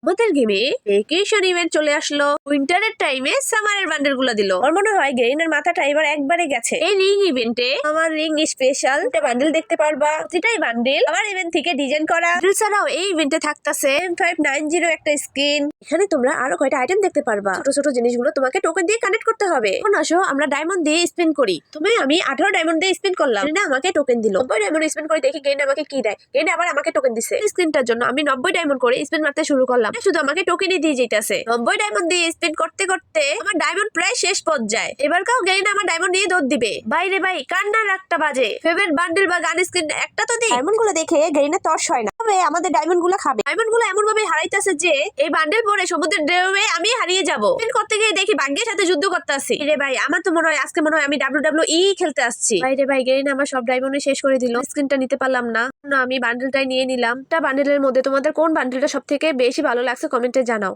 আমাদের গেমে vacation event চলে আসলো। উইন্টারের টাইমে সামারের বান্ডেল গুলো দিল। আমার মনে হয় গেইনের মাথাটা এবার একবারে গেছে। এই রিং ইভেন্টে আমার রিং স্পেশাল একটা বান্ডেল দেখতে পারবা। প্রতিটাই বান্ডেল আমার ইভেন্ট থেকে ডিজাইন করা। ছাড়াও এই ইভেন্টে থাকতেছে M590 একটা স্কিন। এখানে তোমরা আরো কয়টা আইটেম দেখতে পারবা। ছোট ছোট জিনিসগুলো তোমাকে টোকেন দিয়ে কানেক্ট করতে হবে। এখন আসো আমরা ডায়মন্ড দিয়ে স্পিন করি। আমি 18 ডায়মন্ড দিয়ে স্পিন করলাম। গেইন আমাকে টোকেন দিল। 90 ডায়মন্ড স্পিন করে দেখি গেইন আমাকে কি দেয়। গেইন আবার আমাকে টোকেন দিছে। স্ক্রিনটার জন্য আমি 90 ডায়মন্ড করে স্পিন মারতে শুরু করলাম। শুধু আমাকে টোকেনই দিয়ে যেতেছে। 90 ডায়মন্ড দিয়ে স্পিন করতে করতে আমার ডায়মন্ড প্রায় শেষ পর্যায়ে। এবার কাও গেইন আমার ডায়মন্ড নিয়ে দৌড় দিবে। বাইরে ভাই কান্নার একটা বাজে। ফেভারিট বান্ডেল বা গান স্কিন একটা তো দিই। ডায়মন্ড গুলো দেখে গেইনের তর্স হয় না। তবে আমাদের ডায়মন্ড গুলো খাবে। ডায়মন্ড গুলো এমন ভাবে হারাইতেছে যে এই বান্ডেল পরে সমুদ্রের ঢেউয়ে আমি হারিয়ে যাবো। স্পিন করতে গিয়ে দেখি ভাগ্যের সাথে যুদ্ধ করতে আসছি। রে ভাই আমার তো মনে হয় আজকে আমি WWE খেলতে আসছি। বাইরে ভাই গেইন আমার সব ডায়মন্ড শেষ করে দিল। স্ক্রিনটা নিতে পারলাম না। আমি বান্ডেলটাই নিয়ে নিলাম। বান্ডেলের মধ্যে তোমাদের কোন বান্ডেলটা সব থেকে বেশি ভালো লাগছে কমেন্টে জানাও।